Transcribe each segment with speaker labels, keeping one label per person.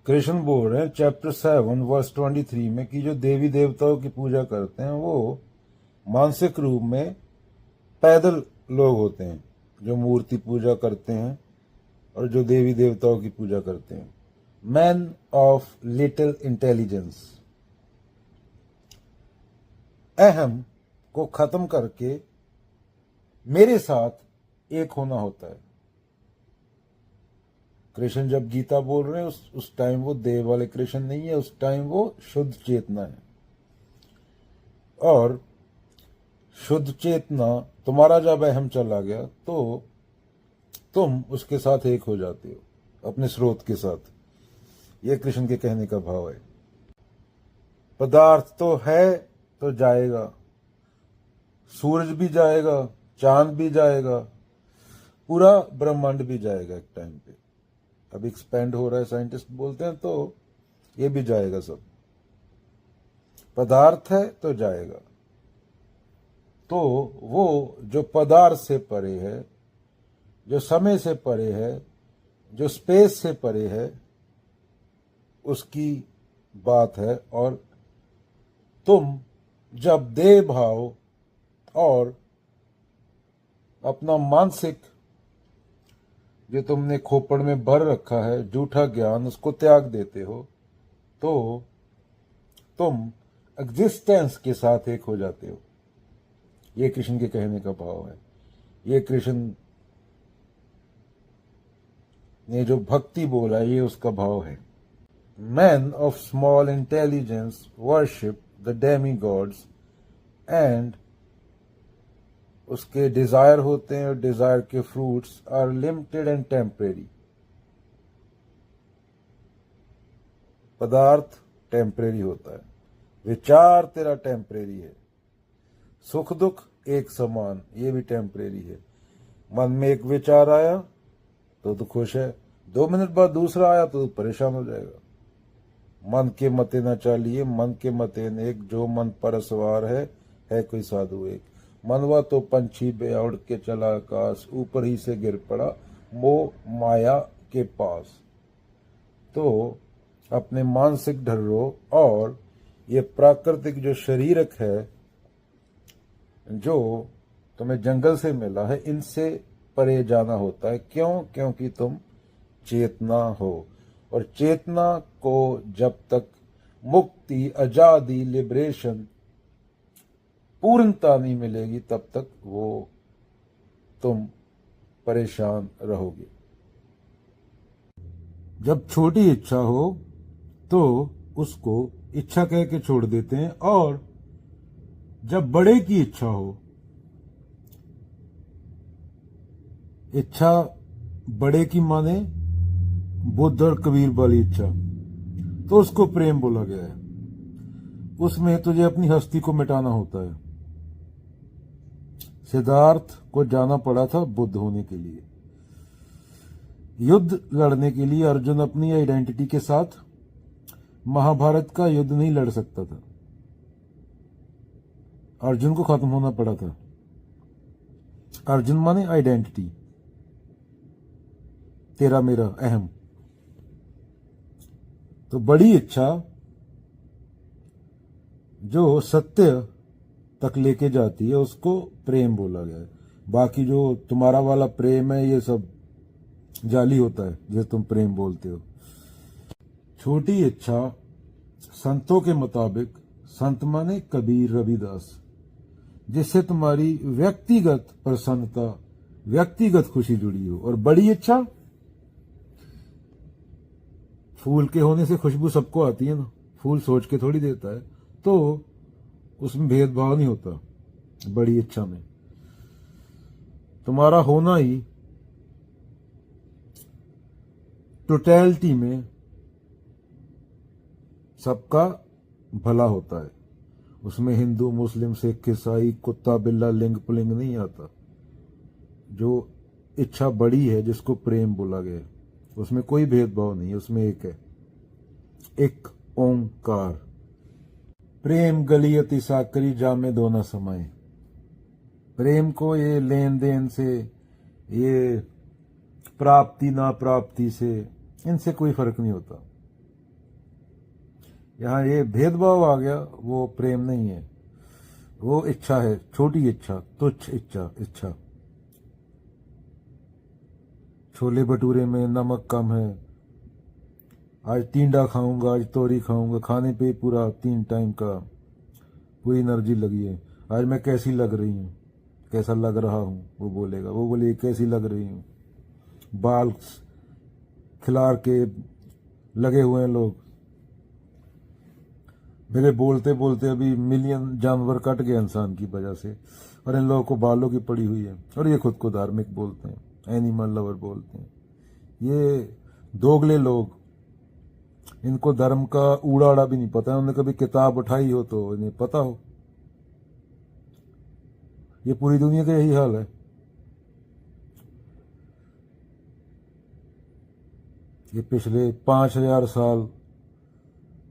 Speaker 1: कृष्ण बोल रहे हैं चैप्टर 7 वर्स 23 में कि जो देवी देवताओं की पूजा करते हैं वो मानसिक रूप में पैदल लोग होते हैं, जो मूर्ति पूजा करते हैं और जो देवी देवताओं की पूजा करते हैं। Man of little intelligence. अहम को खत्म करके मेरे साथ एक होना होता है। कृष्ण जब गीता बोल रहे हैं उस टाइम वो देव वाले कृष्ण नहीं है, उस टाइम वो शुद्ध चेतना है। और शुद्ध चेतना, तुम्हारा जब अहम चला गया तो तुम उसके साथ एक हो जाते हो, अपने स्रोत के साथ। यह कृष्ण के कहने का भाव है। पदार्थ तो है तो जाएगा, सूरज भी जाएगा, चांद भी जाएगा, पूरा ब्रह्मांड भी जाएगा एक टाइम पे। अब एक्सपेंड हो रहा है, साइंटिस्ट बोलते हैं, तो ये भी जाएगा सब। पदार्थ है तो जाएगा। तो वो जो पदार्थ से परे है, जो समय से परे है, जो स्पेस से परे है, उसकी बात है। और तुम जब देह भाव और अपना मानसिक जो तुमने खोपड़ में भर रखा है झूठा ज्ञान, उसको त्याग देते हो तो तुम एग्जिस्टेंस के साथ एक हो जाते हो। ये कृष्ण के कहने का भाव है। ये कृष्ण ने जो भक्ति बोला ये उसका भाव है। Man of small intelligence worship the demigods and उसके डिजायर होते हैं, और डिजायर के fruits are limited and temporary. पदार्थ टेम्परेरी होता है, विचार तेरा टेम्परेरी है, सुख दुख एक समान, ये भी टेम्परेरी है। मन में एक विचार आया तो खुश है, 2 मिनट बाद दूसरा आया तो परेशान हो जाएगा। मन के मते न चालिए, मन के मते नेक, जो मन पर सवार है कोई साधु एक। मनवा तो पंछी बे उड़ के चला आकाश, ऊपर ही से गिर पड़ा मोह माया के पास। तो अपने मानसिक ढर्रों और ये प्राकृतिक जो शरीरक है जो तुम्हें जंगल से मिला है, इनसे परे जाना होता है। क्यों? क्योंकि तुम चेतना हो, और चेतना को जब तक मुक्ति, आजादी, लिबरेशन, पूर्णता नहीं मिलेगी तब तक वो तुम परेशान रहोगे। जब छोटी इच्छा हो तो उसको इच्छा कह के छोड़ देते हैं, और जब बड़े की इच्छा हो, इच्छा बड़े की माने बुद्ध और कबीर वाली इच्छा, तो उसको प्रेम बोला गया है। उसमें तुझे अपनी हस्ती को मिटाना होता है। सिद्धार्थ को जाना पड़ा था बुद्ध होने के लिए। युद्ध लड़ने के लिए अर्जुन अपनी आइडेंटिटी के साथ महाभारत का युद्ध नहीं लड़ सकता था। अर्जुन को खत्म होना पड़ा था। अर्जुन माने आइडेंटिटी, तेरा मेरा अहम। तो बड़ी इच्छा जो सत्य तक लेके जाती है उसको प्रेम बोला गया है। बाकी जो तुम्हारा वाला प्रेम है ये सब जाली होता है, जिसे तुम प्रेम बोलते हो। छोटी इच्छा संतों के मुताबिक, संत माने कबीर, रविदास, जिससे तुम्हारी व्यक्तिगत प्रसन्नता, व्यक्तिगत खुशी जुड़ी हो। और बड़ी इच्छा, फूल के होने से खुशबू सबको आती है ना, फूल सोच के थोड़ी देता है, तो उसमें भेदभाव नहीं होता। बड़ी इच्छा में तुम्हारा होना ही टोटलिटी में सबका भला होता है। उसमें हिंदू, मुस्लिम, सिख, ईसाई, कुत्ता, बिल्ला, लिंग पुलिंग नहीं आता। जो इच्छा बड़ी है, जिसको प्रेम बोला गया, उसमें कोई भेदभाव नहीं, उसमें एक है, एक ओंकार। प्रेम गली अति साकरी, जामे दो न समाए। प्रेम को ये लेन देन से, ये प्राप्ति ना प्राप्ति से, इनसे कोई फर्क नहीं होता। यहाँ ये भेदभाव आ गया, वो प्रेम नहीं है, वो इच्छा है, छोटी इच्छा, तुच्छ इच्छा। छोले भटूरे में नमक कम है, आज टींडा खाऊंगा, आज तोरी खाऊंगा, खाने पे पूरा 3 टाइम का पूरी एनर्जी लगी है। आज मैं कैसी लग रही हूँ, कैसा लग रहा हूँ, वो बोलेगा, वो बोले कैसी लग रही हूँ, बाल खिलार के लगे हुए हैं लोग। मेरे बोलते बोलते अभी मिलियन जानवर कट गए इंसान की वजह से, और इन लोगों को बालों की पड़ी हुई है, और ये खुद को धार्मिक बोलते हैं, एनिमल लवर बोलते हैं। ये दोगले लोग, इनको धर्म का ऊड़ाड़ा भी नहीं पता है, उन्होंने कभी किताब उठाई हो तो इन्हें पता हो। ये पूरी दुनिया का यही हाल है। ये पिछले 5000 साल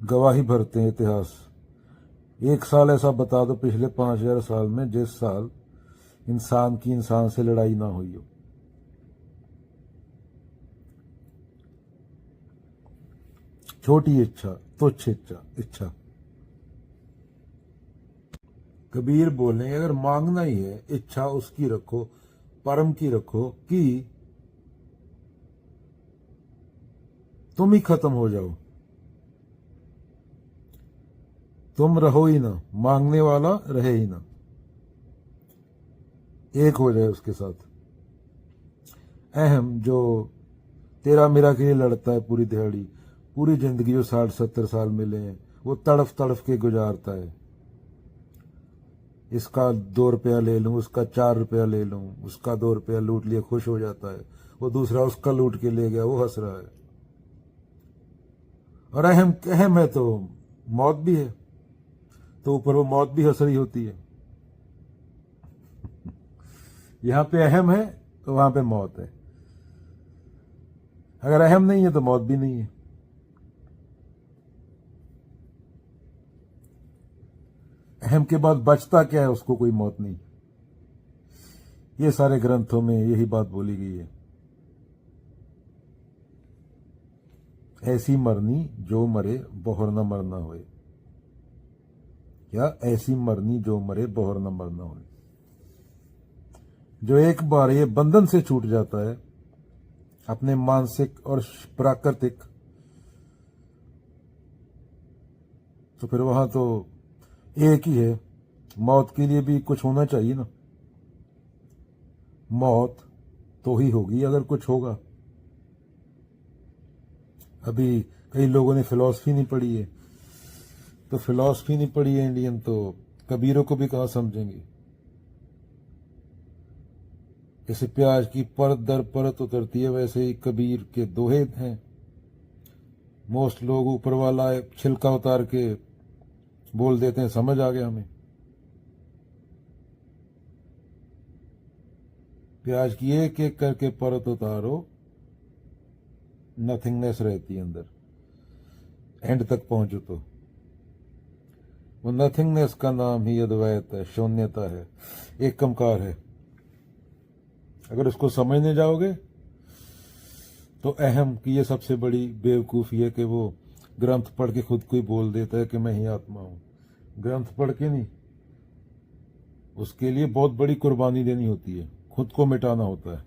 Speaker 1: गवाही भरते हैं इतिहास। एक साल ऐसा बता दो पिछले 5000 साल में जिस साल इंसान की इंसान से लड़ाई ना हुई हो। छोटी इच्छा, तुच्छ इच्छा। कबीर बोले अगर मांगना ही है, इच्छा उसकी रखो, परम की रखो कि तुम ही खत्म हो जाओ, तुम रहो ही ना, मांगने वाला रहे ही ना, एक हो जाए उसके साथ। अहम जो तेरा मेरा के लिए लड़ता है पूरी दिहाड़ी, पूरी जिंदगी जो 60-70 साल मिले हैं वो तड़फ तड़फ के गुजारता है। इसका 2 रुपया ले लूं, उसका 4 रुपया ले लूं, उसका 2 रुपया लूट लिया खुश हो जाता है, वो दूसरा उसका लूट के ले गया वो हंस रहा है। और अहम है तो मौत भी है, तो ऊपर वो मौत भी हंस रही होती है। यहां पे अहम है तो वहां पे मौत है, अगर अहम नहीं है तो मौत भी नहीं है। अहम के बाद बचता क्या है, उसको कोई मौत नहीं। ये सारे ग्रंथों में यही बात बोली गई है। ऐसी मरनी जो मरे बहुर न मरना होए, या ऐसी मरनी जो मरे बहुर न मरना होए। जो एक बार ये बंधन से छूट जाता है अपने मानसिक और प्राकृतिक, तो फिर वहां तो एक ही है। मौत के लिए भी कुछ होना चाहिए ना, मौत तो ही होगी अगर कुछ होगा। अभी कई लोगों ने फिलॉसफी नहीं पढ़ी है, तो फिलॉसफी नहीं पढ़ी है इंडियन, तो कबीरों को भी कहां समझेंगे। जैसे प्याज की परत दर परत उतरती है, वैसे ही कबीर के दोहे हैं। मोस्ट लोग ऊपर वाला छिलका उतार के बोल देते हैं, समझ आ गया हमें। प्याज की एक एक करके परत उतारो, नथिंगनेस रहती है अंदर, एंड तक पहुंचो तो वो नथिंगनेस का नाम ही अद्वैत है, शून्यता है, एक कमकार है। अगर उसको समझने जाओगे तो अहम की ये सबसे बड़ी बेवकूफ़ी है कि वो ग्रंथ पढ़ के खुद को ही बोल देता है कि मैं ही आत्मा हूं। ग्रंथ पढ़ के नहीं, उसके लिए बहुत बड़ी कुर्बानी देनी होती है, खुद को मिटाना होता है।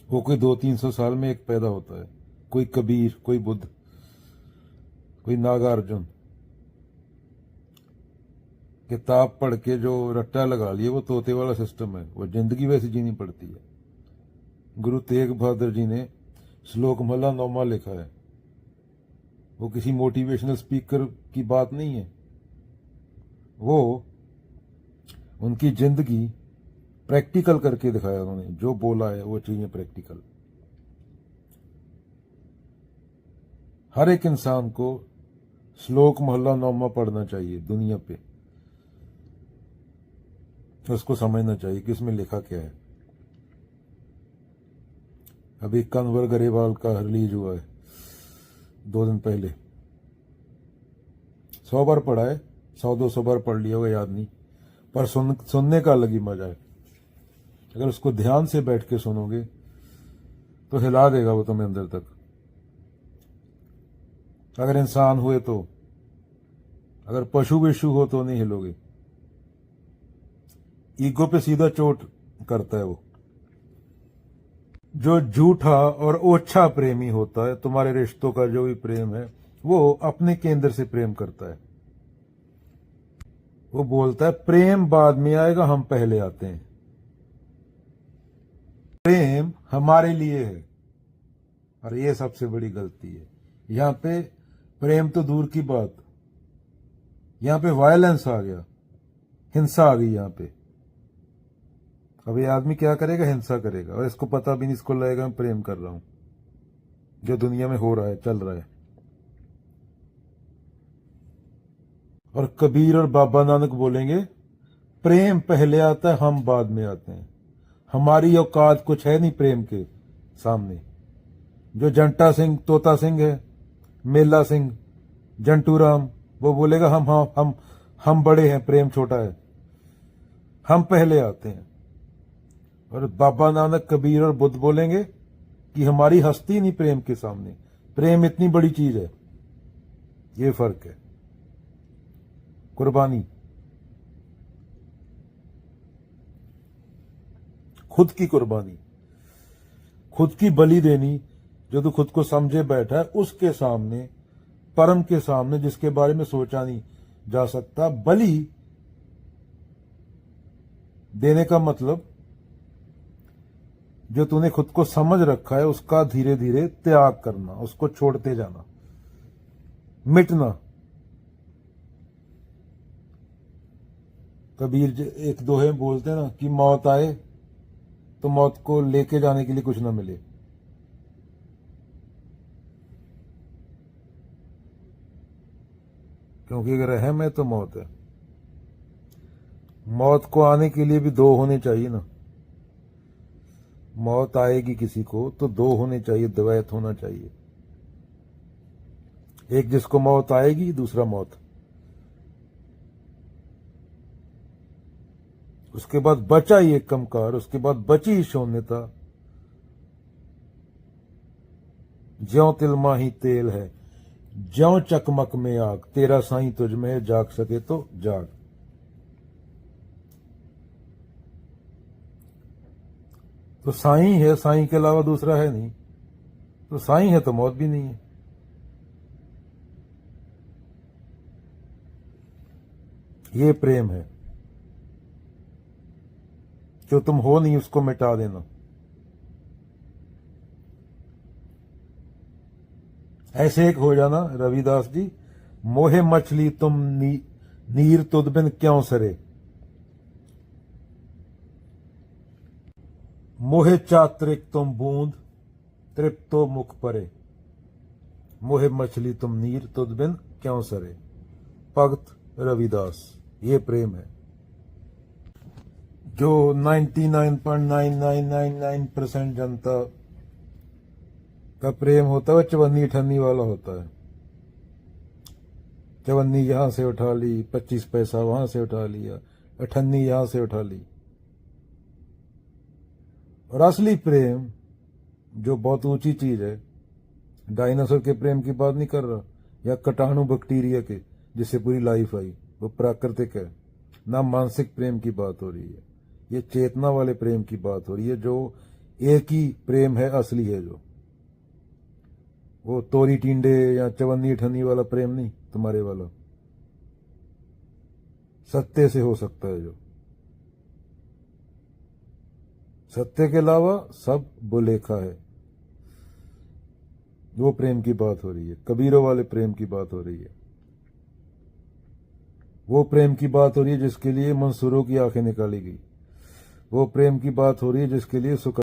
Speaker 1: वो कोई 200-300 साल में एक पैदा होता है, कोई कबीर, कोई बुद्ध, कोई नागार्जुन। किताब पढ़ के जो रट्टा लगा लिए वो तोते वाला सिस्टम है, वो जिंदगी वैसी जीनी पड़ती है। गुरु तेग बहादुर जी ने श्लोक महला 9वां लिखा है, वो किसी मोटिवेशनल स्पीकर की बात नहीं है, वो उनकी जिंदगी प्रैक्टिकल करके दिखाया उन्होंने। जो बोला है वो चीजें प्रैक्टिकल। हर एक इंसान को श्लोक महला 9वां पढ़ना चाहिए दुनिया पे, उसको समझना चाहिए कि इसमें लिखा क्या है। अभी कन्वर गरेवाल का रिलीज हुआ है 2 दिन पहले, 100 बार पढ़ा है, 100-200 बार पढ़ लिया होगा, याद नहीं, पर सुनने का अलग ही मजा है। अगर उसको ध्यान से बैठ के सुनोगे तो हिला देगा वो तुम्हें अंदर तक। अगर इंसान हुए तो, अगर पशु विशु हो तो नहीं हिलोगे। ईगो पे सीधा चोट करता है वो। जो झूठा और ओछा प्रेमी होता है, तुम्हारे रिश्तों का जो भी प्रेम है, वो अपने केंद्र से प्रेम करता है। वो बोलता है प्रेम बाद में आएगा, हम पहले आते हैं। प्रेम हमारे लिए है, और ये सबसे बड़ी गलती है। यहां पे प्रेम तो दूर की बात, यहां पे वायलेंस आ गया, हिंसा आ गई यहां पे। अब ये आदमी क्या करेगा? हिंसा करेगा, और इसको पता भी नहीं, इसको लगेगा मैं प्रेम कर रहा हूं। जो दुनिया में हो रहा है, चल रहा है। और कबीर और बाबा नानक बोलेंगे प्रेम पहले आता है, हम बाद में आते हैं। हमारी औकात कुछ है नहीं प्रेम के सामने। जो जंटा सिंह, तोता सिंह है, मेला सिंह, जंटू राम, वो बोलेगा हम बड़े हैं, प्रेम छोटा है, हम पहले आते हैं। और बाबा नानक, कबीर और बुद्ध बोलेंगे कि हमारी हस्ती नहीं प्रेम के सामने, प्रेम इतनी बड़ी चीज है। ये फर्क है। कुर्बानी, खुद की कुर्बानी, खुद की बलि देनी। जो तू खुद को समझे बैठा है, उसके सामने, परम के सामने, जिसके बारे में सोचा नहीं जा सकता। बलि देने का मतलब, जो तूने खुद को समझ रखा है उसका धीरे धीरे त्याग करना, उसको छोड़ते जाना, मिटना। कबीर एक दोहे बोलते हैं ना कि मौत आए तो मौत को लेके जाने के लिए कुछ ना मिले। क्योंकि अगर रहम है तो मौत है। मौत को आने के लिए भी दो होने चाहिए ना। मौत आएगी किसी को तो दो होने चाहिए, द्वैत होना चाहिए। एक जिसको मौत आएगी, दूसरा मौत। उसके बाद बचा ही एक कमकार, उसके बाद बची ही शून्यता। ज्यों तिलमा ही तेल है, ज्यों चकमक में आग, तेरा साईं तुझ में जाग सके तो जाग। तो साईं है, साईं के अलावा दूसरा है नहीं। तो साईं है तो मौत भी नहीं है। ये प्रेम है। जो तुम हो नहीं उसको मिटा देना। ऐसे एक हो जाना, रविदास जी, मोहे मछली तुम नीर तुद बिन क्यों सरे, मोहे चात्रिक तुम बूंद तृप्तो मुख परे, मोहे मछली तुम नीर तुद बिन क्यों सरे। भगत रविदास। ये प्रेम है। जो 99.9999% जनता का प्रेम होता है वो चवन्नी अठन्नी वाला होता है। चवन्नी यहां से उठा ली, 25 पैसा वहां से उठा लिया, अठन्नी यहां से उठा ली। और असली प्रेम जो बहुत ऊंची चीज है, डायनासोर के प्रेम की बात नहीं कर रहा, या कीटाणु बैक्टीरिया के जिससे पूरी लाइफ आई, वो प्राकृतिक है ना। मानसिक प्रेम की बात हो रही है, ये चेतना वाले प्रेम की बात हो रही है। जो एक ही प्रेम है, असली है। जो वो तोरी टींडे या चवन्नी अठन्नी वाला प्रेम नहीं, तुम्हारे वाला सत्य से हो सकता है। जो सत्य के अलावा सब बुलेखा है। वो प्रेम की बात हो रही है, कबीरों वाले प्रेम की बात हो रही है। वो प्रेम की बात हो रही है जिसके लिए मंसूरों की आंखें निकाली गई। वो प्रेम की बात हो रही है जिसके लिए सुख